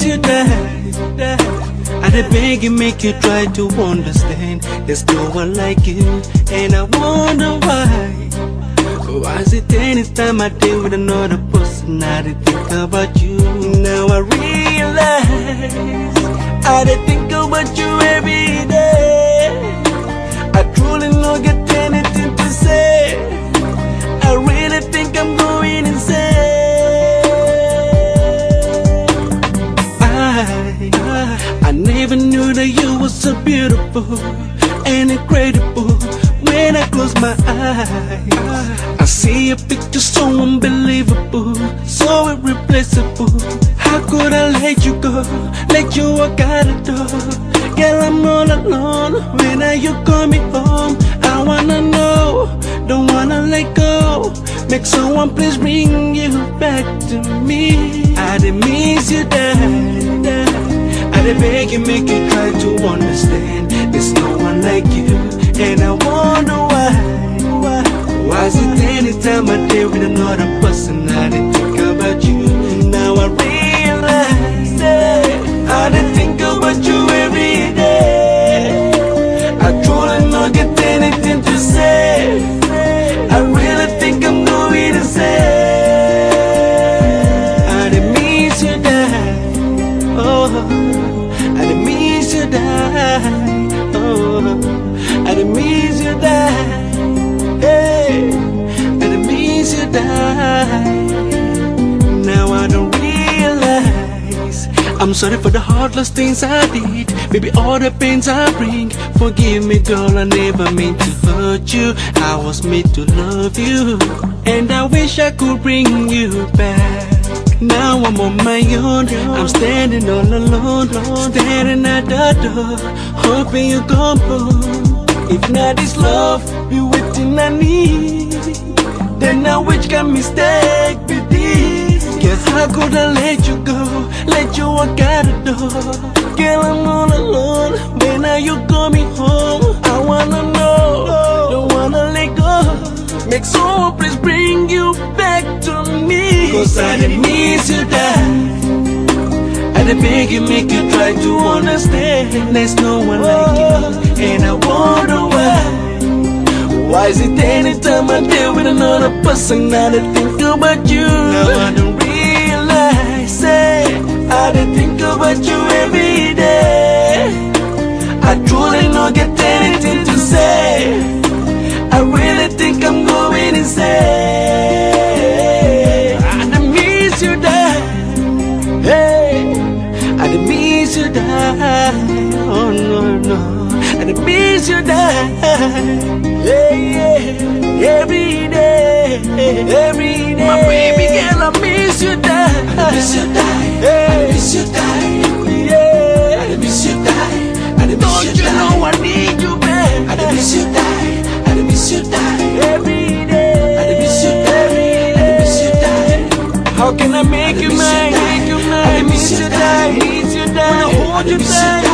you die. I dey beg you, make you try to understand. There's no one like you, and I wonder why. Why is it anytime I deal with another person, I dey think about you? Now I realize I dey think about you every day. I truly not get anything to say. I really think I'm going insane. I never knew that you were so beautiful and incredible. When I close my eyes, I see a picture so unbelievable, so irreplaceable. How could I let you go, let you walk out the door? Girl, I'm all alone. When are you coming home? I wanna know, don't wanna let go. Make someone please bring you back to me. I didn't miss you, Dad. I did beg you, make you try to understand. There's no one like you, and I wonder why. Why is it anytime I deal with another person, I did think about you? Now I realize that I did think about you every day. I truly not get anything to say. I really think I'm going to say I did miss you, Dad. Oh, I did miss you, Dad. Oh, I did miss you, Dad. Hey, I did miss you, Dad. Now I don't realize I'm sorry for the heartless things I did. Baby, all the pains I bring. Forgive me, girl, I never meant to hurt you. I was made to love you, and I wish I could bring you back. Now I'm on my own, I'm standing all alone, staring at the door, hoping you come home. If not this love, be waiting I need, then I which can mistake be this. Guess how could I let you go, let you walk out the door? Girl, I'm all alone, when are you coming home? I wanna know, don't wanna let go. Make someone please bring you back to me. Cause I didn't miss you, Dad. I did beg you, make you try to understand. There's no one like you, and I wonder why. Why is it anytime I deal with another person, I did think about you? Now I don't realize it. I did think about you every day. I truly not get anything to say. I really think I'm going insane. I done miss you, Dad. Hey, I done miss you, Dad. Oh no, no, I done miss you, Dad. Yeah, yeah, every day, every day. My baby girl, I miss you, Dad. I miss you, Dad. I miss you, Dad. Yeah, I miss you, Dad. I miss you, Dad. Don't you know I need you, man? I miss you, Dad. I miss you, Dad. Every day. I miss you, Dad. I miss you, Dad. How can I make you mine? I miss you, Dad. I miss you, Dad. I hold you tight.